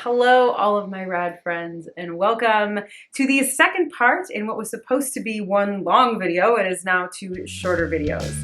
Hello, all of my rad friends, and welcome to the second part in what was supposed to be one long video and is now two shorter videos.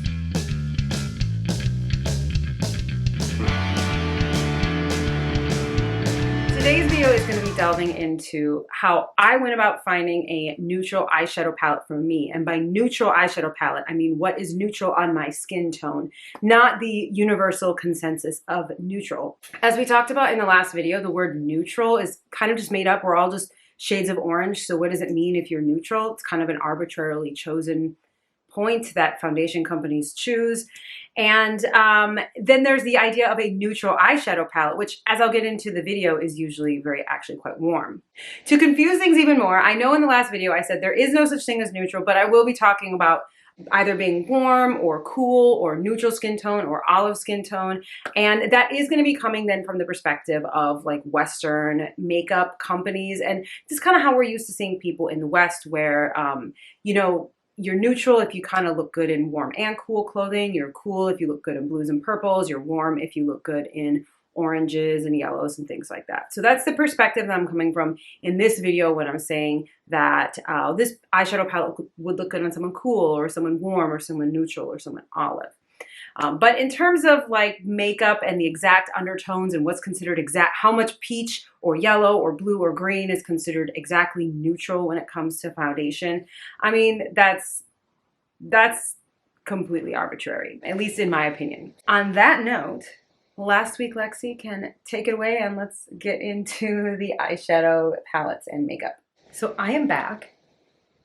Today's video is going to be delving into how I went about finding a neutral eyeshadow palette for me. And by neutral eyeshadow palette, I mean what is neutral on my skin tone, not the universal consensus of neutral. As we talked about in the last video, the word neutral is kind of just made up. We're all just shades of orange. So what does it mean if you're neutral? It's kind of an arbitrarily chosen point that foundation companies choose. And then there's the idea of a neutral eyeshadow palette, which, as I'll get into the video, is usually actually quite warm. To confuse things even more, I know in the last video I said there is no such thing as neutral, but I will be talking about either being warm or cool or neutral skin tone or olive skin tone. And that is going to be coming then from the perspective of like Western makeup companies. And just kind of how we're used to seeing people in the West where, you know, you're neutral if you kind of look good in warm and cool clothing. You're cool if you look good in blues and purples. You're warm if you look good in oranges and yellows and things like that. So that's the perspective that I'm coming from in this video when I'm saying that this eyeshadow palette would look good on someone cool or someone warm or someone neutral or someone olive. But in terms of like makeup and the exact undertones and what's considered exact, how much peach or yellow or blue or green is considered exactly neutral when it comes to foundation, I mean, that's completely arbitrary, at least in my opinion. On that note, last week Lexi can take it away and let's get into the eyeshadow palettes and makeup. So I am back.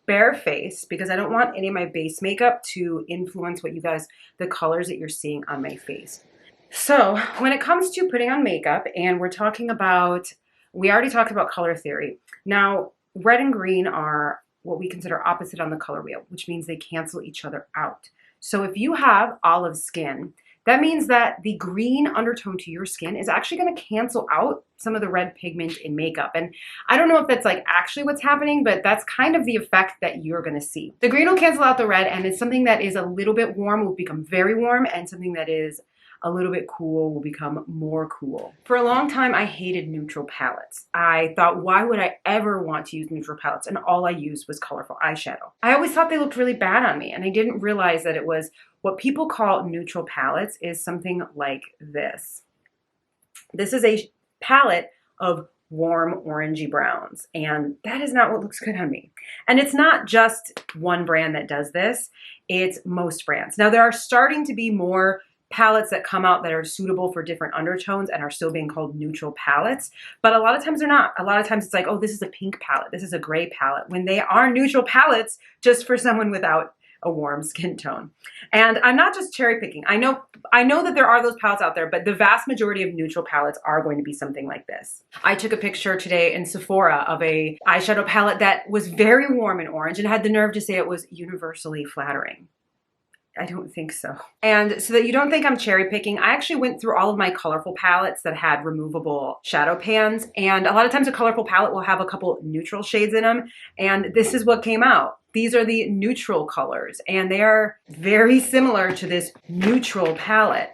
Bare face, because I don't want any of my base makeup to influence what you guys, the colors that you're seeing on my face. So when it comes to putting on makeup, and we're talking about, we already talked about color theory. Now, red and green are what we consider opposite on the color wheel, which means they cancel each other out. So if you have olive skin, that means that the green undertone to your skin is actually going to cancel out some of the red pigment in makeup. And I don't know if that's like actually what's happening, but that's kind of the effect that you're going to see. The green will cancel out the red, and it's something that is a little bit warm will become very warm, and something that is a little bit cool will become more cool. For a long time, I hated neutral palettes. I thought, why would I ever want to use neutral palettes? And all I used was colorful eyeshadow. I always thought they looked really bad on me, and I didn't realize that it was what people call neutral palettes is something like this. This is a palette of warm orangey browns, and that is not what looks good on me. And it's not just one brand that does this, it's most brands. Now there are starting to be more palettes that come out that are suitable for different undertones and are still being called neutral palettes, but a lot of times they're not. A lot of times it's like, oh, this is a pink palette, this is a gray palette, when they are neutral palettes just for someone without a warm skin tone. And I'm not just cherry picking. I know that there are those palettes out there, but the vast majority of neutral palettes are going to be something like this. I took a picture today in Sephora of a eyeshadow palette that was very warm and orange and had the nerve to say it was universally flattering. I don't think so. And so that you don't think I'm cherry picking, I actually went through all of my colorful palettes that had removable shadow pans. And a lot of times a colorful palette will have a couple neutral shades in them. And this is what came out. These are the neutral colors, and they are very similar to this neutral palette,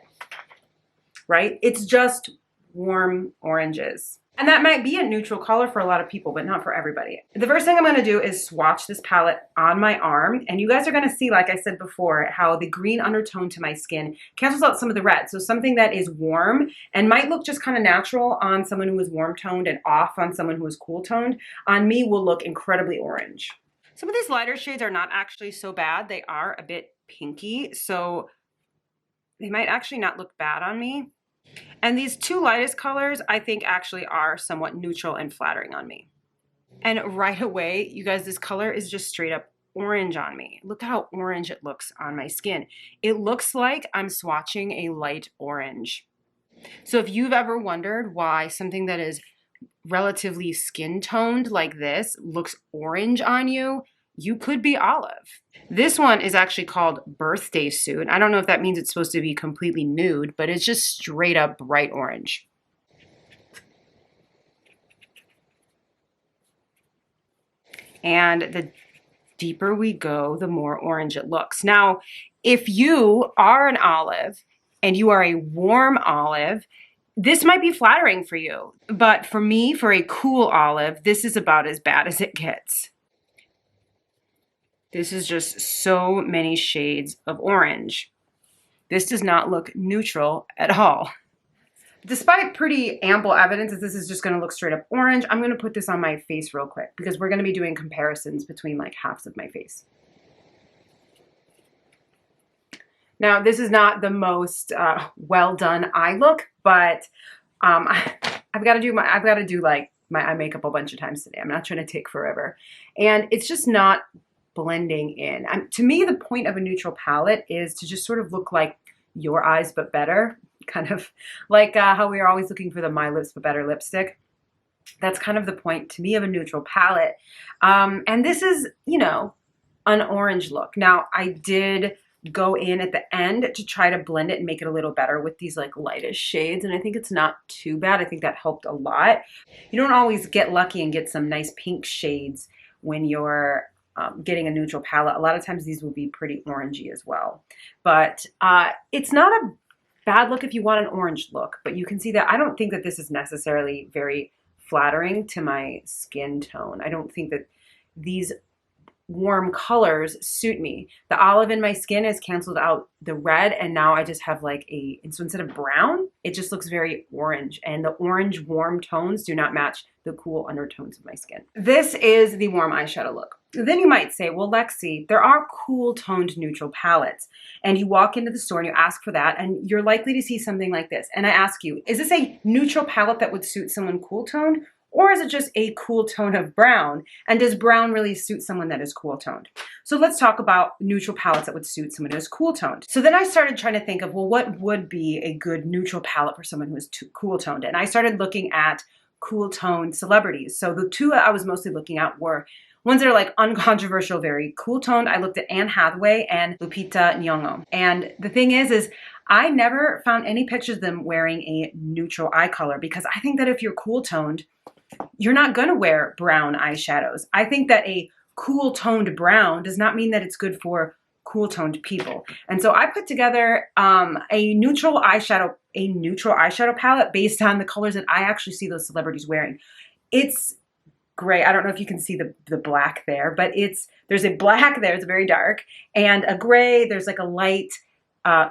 right? It's just warm oranges. And that might be a neutral color for a lot of people, but not for everybody. The first thing I'm going to do is swatch this palette on my arm. And you guys are going to see, like I said before, how the green undertone to my skin cancels out some of the red. So something that is warm and might look just kind of natural on someone who is warm toned and off on someone who is cool toned, on me will look incredibly orange. Some of these lighter shades are not actually so bad. They are a bit pinky, so they might actually not look bad on me. And these two lightest colors, I think actually are somewhat neutral and flattering on me. And right away, you guys, this color is just straight up orange on me. Look how orange it looks on my skin. It looks like I'm swatching a light orange. So if you've ever wondered why something that is relatively skin toned like this looks orange on you, you could be olive. This one is actually called Birthday Suit. I don't know if that means it's supposed to be completely nude, but it's just straight up bright orange. And the deeper we go, the more orange it looks. Now, if you are an olive and you are a warm olive, This might be flattering for you, but for me, for a cool olive, this is about as bad as it gets. This is just so many shades of orange. This does not look neutral at all. Despite pretty ample evidence that this is just going to look straight up orange, I'm going to put this on my face real quick because we're going to be doing comparisons between like halves of my face. Now, this is not the most well done eye look, but I've got to do like my eye makeup a bunch of times today. I'm not trying to take forever, and it's just not blending in. To me, the point of a neutral palette is to just sort of look like your eyes but better. Kind of like how we are always looking for the My Lips But Better lipstick. That's kind of the point to me of a neutral palette. And this is, you know, an orange look. Now, I did go in at the end to try to blend it and make it a little better with these like lightest shades, and I think it's not too bad. I think that helped a lot. You don't always get lucky and get some nice pink shades when you're getting a neutral palette. A lot of times these will be pretty orangey as well. But it's not a bad look if you want an orange look, but you can see that I don't think that this is necessarily very flattering to my skin tone. I don't think that these warm colors suit me. The olive in my skin has canceled out the red, and now I just have like so instead of brown, it just looks very orange, and the orange warm tones do not match the cool undertones of my skin. This is the warm eyeshadow look. Then you might say, well, Lexi, there are cool toned neutral palettes, and you walk into the store and you ask for that, and you're likely to see something like this. And I ask you, is this a neutral palette that would suit someone cool toned? Or is it just a cool tone of brown? And does brown really suit someone that is cool toned? So let's talk about neutral palettes that would suit someone who is cool toned. So then I started trying to think of, well, what would be a good neutral palette for someone who is cool toned? And I started looking at cool toned celebrities. So the two I was mostly looking at were ones that are like uncontroversial, very cool toned. I looked at Anne Hathaway and Lupita Nyong'o. And the thing is I never found any pictures of them wearing a neutral eye color, because I think that if you're cool toned, you're not going to wear brown eyeshadows. I think that a cool toned brown does not mean that it's good for cool toned people. And so I put together a neutral eyeshadow palette based on the colors that I actually see those celebrities wearing. It's gray. I don't know if you can see the black there, but there's a black there, it's very dark, and a gray, there's like a light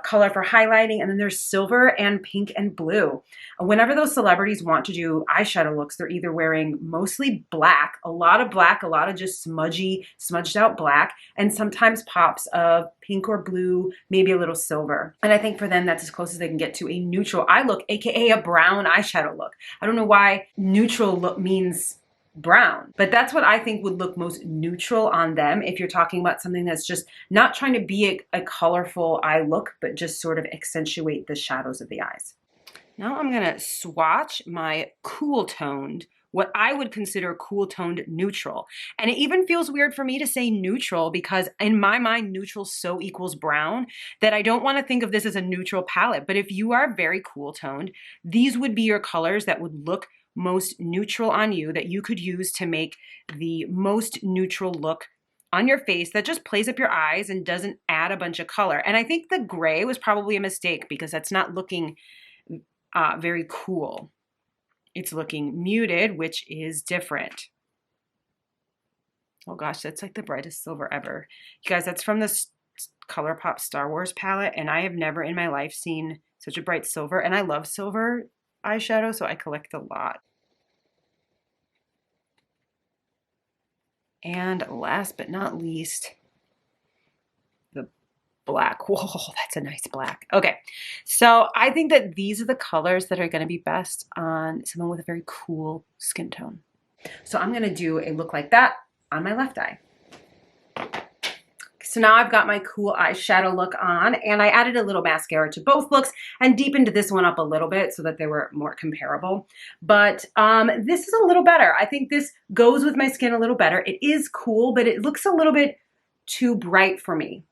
color for highlighting, and then there's silver and pink and blue. Whenever those celebrities want to do eyeshadow looks, they're either wearing mostly black, a lot of just smudged out black, and sometimes pops of pink or blue, maybe a little silver. And I think for them, that's as close as they can get to a neutral eye look, aka a brown eyeshadow look. I don't know why neutral look means brown, but that's what I think would look most neutral on them if you're talking about something that's just not trying to be a colorful eye look, but just sort of accentuate the shadows of the eyes. Now I'm gonna swatch my cool toned, what I would consider cool toned neutral. And it even feels weird for me to say neutral, because in my mind, neutral so equals brown that I don't want to think of this as a neutral palette. But if you are very cool toned, these would be your colors that would look most neutral on you, that you could use to make the most neutral look on your face that just plays up your eyes and doesn't add a bunch of color. And I think the gray was probably a mistake, because that's not looking very cool. It's looking muted, which is different. Oh gosh, that's like the brightest silver ever. You guys, that's from the ColourPop Star Wars palette, and I have never in my life seen such a bright silver, and I love silver eyeshadow, so I collect a lot. And last but not least, the black. Whoa, that's a nice black. Okay, so I think that these are the colors that are going to be best on someone with a very cool skin tone. So I'm going to do a look like that on my left eye. So now I've got my cool eyeshadow look on, and I added a little mascara to both looks and deepened this one up a little bit so that they were more comparable. But this is a little better. I think this goes with my skin a little better. It is cool, but it looks a little bit too bright for me.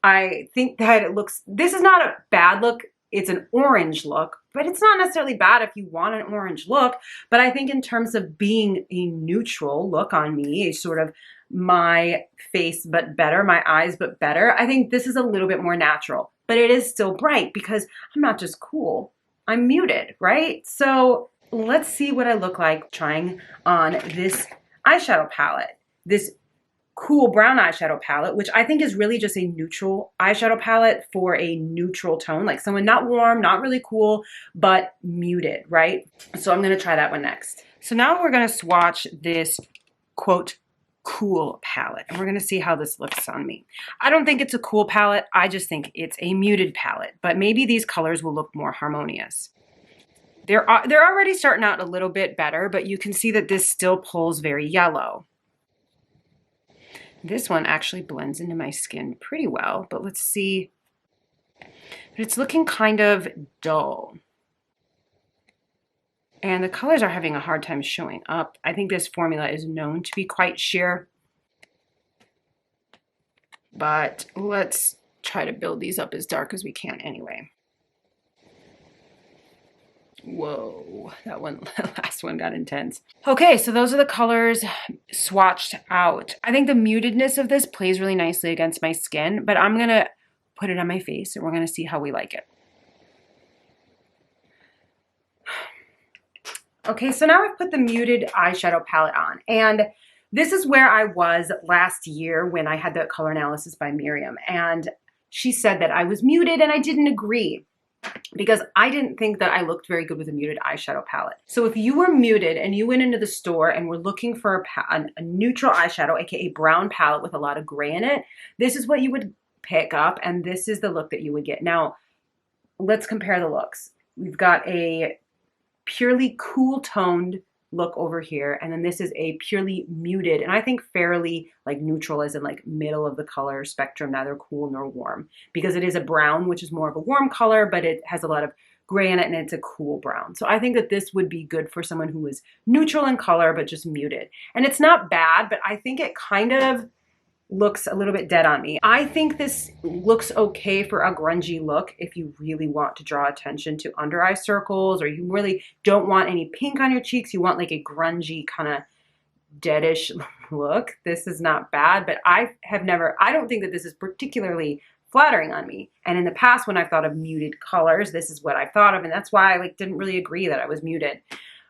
I think that this is not a bad look. It's an orange look, but it's not necessarily bad if you want an orange look. But I think in terms of being a neutral look on me, a sort of my face but better, my eyes but better, I think this is a little bit more natural. But it is still bright because I'm not just cool, I'm muted, right? So let's see what I look like trying on this eyeshadow palette. This cool brown eyeshadow palette, which I think is really just a neutral eyeshadow palette for a neutral tone, like someone not warm, not really cool, but muted, right? So I'm gonna try that one next. So now we're gonna swatch this, quote, cool palette, and we're gonna see how this looks on me. I don't think it's a cool palette, I just think it's a muted palette, but maybe these colors will look more harmonious. They're already starting out a little bit better, but you can see that this still pulls very yellow. This one actually blends into my skin pretty well, but let's see. But it's looking kind of dull. And the colors are having a hard time showing up. I think this formula is known to be quite sheer. But let's try to build these up as dark as we can anyway. Whoa, that one, last one got intense. Okay, so those are the colors swatched out. I think the mutedness of this plays really nicely against my skin, but I'm gonna put it on my face and we're gonna see how we like it. Okay, so now I've put the muted eyeshadow palette on, and this is where I was last year when I had the color analysis by Miriam, and she said that I was muted and I didn't agree, because I didn't think that I looked very good with a muted eyeshadow palette. So if you were muted and you went into the store and were looking for a neutral eyeshadow, aka brown palette with a lot of gray in it, this is what you would pick up, and this is the look that you would get. Now, let's compare the looks. We've got a purely cool toned look over here, and then this is a purely muted, and I think fairly like neutral, as in like middle of the color spectrum, neither cool nor warm, because it is a brown, which is more of a warm color, but it has a lot of gray in it and it's a cool brown. So I think that this would be good for someone who is neutral in color but just muted. And it's not bad, but I think it kind of looks a little bit dead on me. I think this looks okay for a grungy look if you really want to draw attention to under eye circles, or you really don't want any pink on your cheeks, you want like a grungy kind of deadish look. This is not bad, but I don't think that this is particularly flattering on me. And in the past, when I've thought of muted colors, this is what I've thought of, and that's why I didn't really agree that I was muted.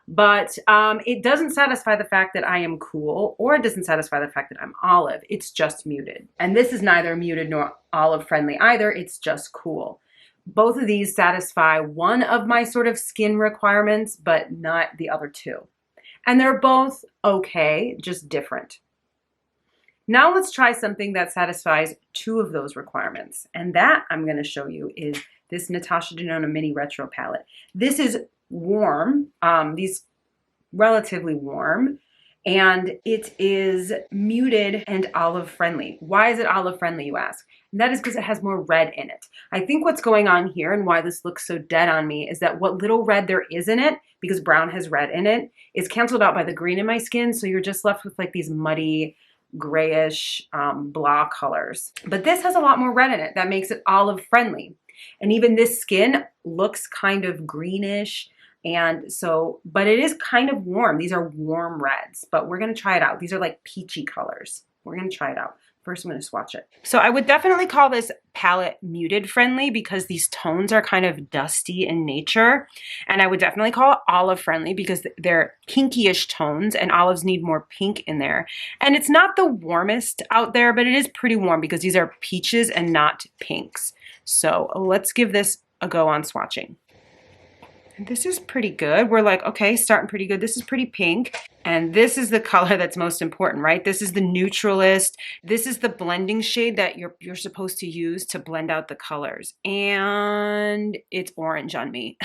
But it doesn't satisfy the fact that I am cool, or it doesn't satisfy the fact that I'm olive. It's just muted. And this is neither muted nor olive friendly either. It's just cool. Both of these satisfy one of my sort of skin requirements, but not the other two. And they're both okay, just different. Now let's try something that satisfies two of those requirements. And that I'm going to show you is this Natasha Deanna Mini Retro palette. This is warm, these relatively warm, and it is muted and olive friendly. Why is it olive friendly, you ask? And that is because it has more red in it. I think what's going on here and why this looks so dead on me is that what little red there is in it, because brown has red in it, is canceled out by the green in my skin, so you're just left with like these muddy, grayish, blah colors. But this has a lot more red in it. That makes it olive friendly. And even this skin looks kind of greenish. And so, but it is kind of warm. These are warm reds, but we're going to try it out. These are like peachy colors. We're going to try it out. First, I'm going to swatch it. So I would definitely call this palette muted friendly because these tones are kind of dusty in nature. And I would definitely call it olive friendly because they're pinky-ish tones, and olives need more pink in there. And it's not the warmest out there, but it is pretty warm because these are peaches and not pinks. So let's give this a go on swatching. This is pretty good. We're like, okay, starting pretty good. This is pretty pink. And this is the color that's most important, right? This is the neutralist. This is the blending shade that you're supposed to use to blend out the colors. And it's orange on me.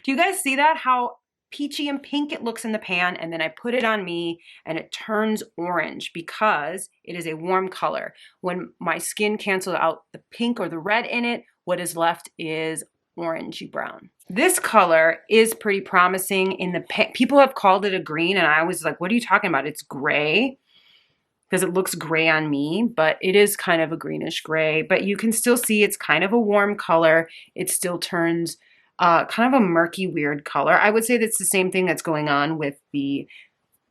Do you guys see that? How peachy and pink it looks in the pan, and then I put it on me and it turns orange because it is a warm color. When my skin cancels out the pink or the red in it, what is left is orangey brown. This color is pretty promising. In the people have called it a green, and I was like, what are you talking about? It's gray, because it looks gray on me, but it is kind of a greenish gray. But you can still see it's kind of a warm color. It still turns kind of a murky, weird color. I would say that's the same thing that's going on with the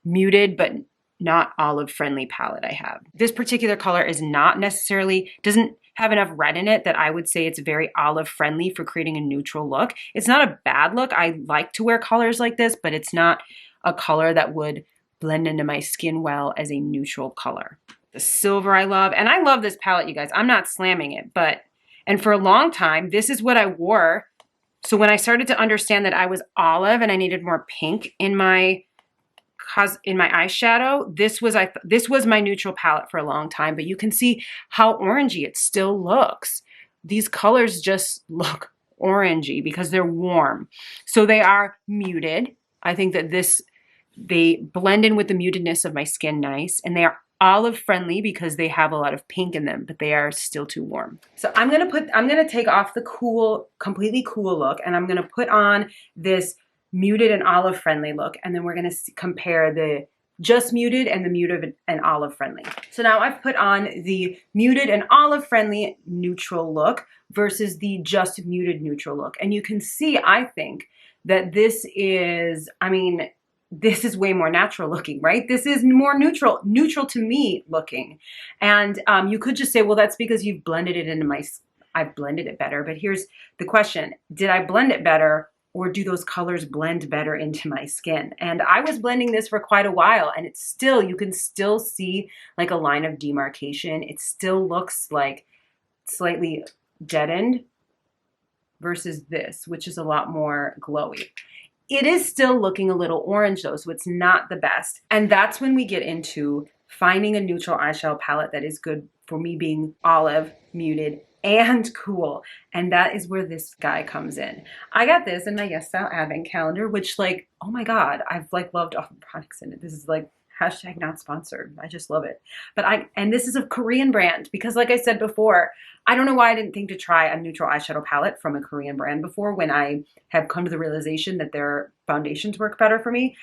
muted but not olive friendly palette I have. This particular color is not necessarily, doesn't have enough red in it that I would say it's very olive friendly for creating a neutral look. It's not a bad look. I like to wear colors like this, but it's not a color that would blend into my skin well as a neutral color. The silver I love, and I love this palette, you guys. I'm not slamming it, and for a long time, this is what I wore. So when I started to understand that I was olive and I needed more pink in my eyeshadow, this was my neutral palette for a long time, but you can see how orangey it still looks. These colors just look orangey because they're warm. So they are muted. I think that they blend in with the mutedness of my skin nice, and they are olive friendly because they have a lot of pink in them, but they are still too warm. So I'm gonna take off the completely cool look, and I'm gonna put on this muted and olive friendly look, and then we're gonna compare the just muted and the muted and olive friendly. So now I've put on the muted and olive friendly neutral look versus the just muted neutral look. And you can see, I think, that this is way more natural looking, right? This is more neutral to me looking. And you could just say, well, that's because you've blended it into I've blended it better. But here's the question. Did I blend it better, or do those colors blend better into my skin? And I was blending this for quite a while, and you can still see like a line of demarcation. It still looks like slightly deadened versus this, which is a lot more glowy. It is still looking a little orange though, so it's not the best. And that's when we get into finding a neutral eyeshadow palette that is good for me being olive, muted, and cool. And that is where this guy comes in. I got this in my Yes Style advent calendar, which like, oh my God, I've like loved all the products in it. This is like hashtag not sponsored. I just love it. And this is a Korean brand because like I said before, I don't know why I didn't think to try a neutral eyeshadow palette from a Korean brand before when I have come to the realization that their foundations work better for me.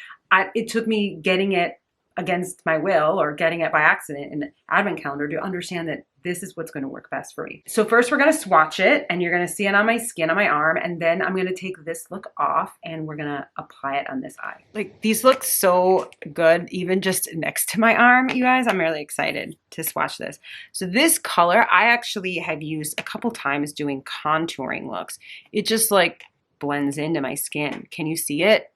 It took me getting it against my will or getting it by accident in the advent calendar to understand that this is what's going to work best for me. So first we're going to swatch it, and you're going to see it on my skin, on my arm, and then I'm going to take this look off and we're going to apply it on this eye. Like these look so good even just next to my arm, you guys. I'm really excited to swatch this. So this color I actually have used a couple times doing contouring looks. It just like blends into my skin. Can you see it?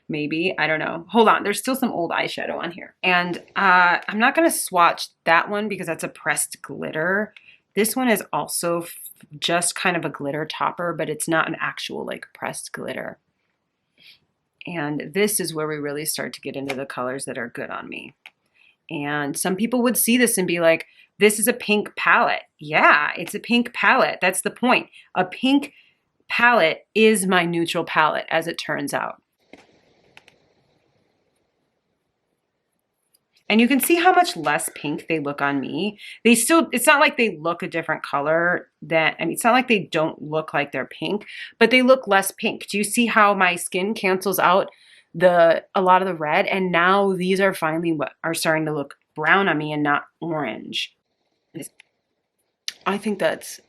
Maybe, I don't know. Hold on, there's still some old eyeshadow on here. And I'm not gonna swatch that one because that's a pressed glitter. This one is also just kind of a glitter topper, but it's not an actual like pressed glitter. And this is where we really start to get into the colors that are good on me. And some people would see this and be like, this is a pink palette. Yeah, it's a pink palette. That's the point. A pink palette is my neutral palette, as it turns out. And you can see how much less pink they look on me. It's not like they look a different color it's not like they don't look like they're pink, but they look less pink. Do you see how my skin cancels out a lot of the red? And now these are finally what are starting to look brown on me and not orange. I think that's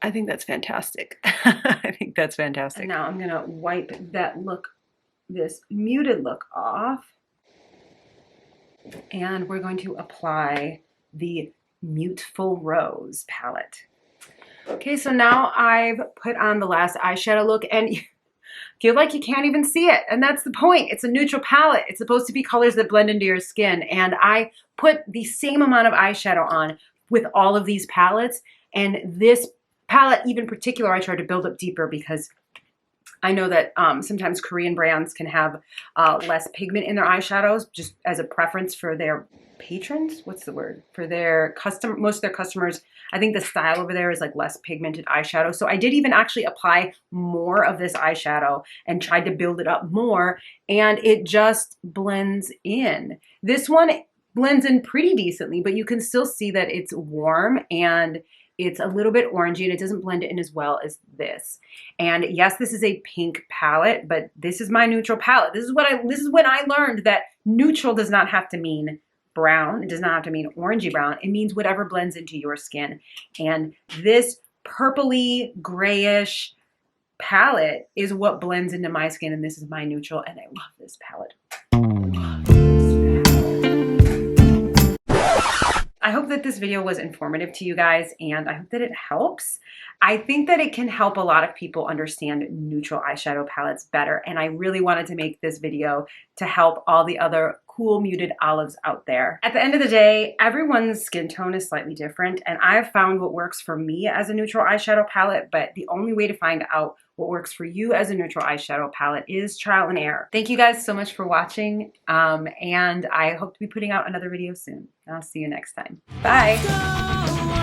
fantastic. I think that's fantastic. And now I'm gonna wipe this muted look off. And we're going to apply the Muteful Rose palette. Okay, so now I've put on the last eyeshadow look and you feel like you can't even see it. And that's the point. It's a neutral palette. It's supposed to be colors that blend into your skin. And I put the same amount of eyeshadow on with all of these palettes. And this palette, even particular, I tried to build up deeper because I know that sometimes Korean brands can have less pigment in their eyeshadows just as a preference for their patrons. What's the word? For their most of their customers. I think the style over there is like less pigmented eyeshadow. So I did even actually apply more of this eyeshadow and tried to build it up more, and it just blends in. This one blends in pretty decently, but you can still see that it's warm and it's a little bit orangey and it doesn't blend in as well as this. And yes, this is a pink palette, but this is my neutral palette. This is when I learned that neutral does not have to mean brown. It does not have to mean orangey brown. It means whatever blends into your skin. And this purpley grayish palette is what blends into my skin, and this is my neutral, and I love this palette. I hope hope that this video was informative to you guys, and I hope that it helps. I think that it can help a lot of people understand neutral eyeshadow palettes better, and I really wanted to make this video to help all the other cool muted olives out there. At the end of the day, everyone's skin tone is slightly different, and I've found what works for me as a neutral eyeshadow palette, but the only way to find out what works for you as a neutral eyeshadow palette is trial and error. Thank you guys so much for watching, and I hope to be putting out another video soon. I'll see you next time. Bye!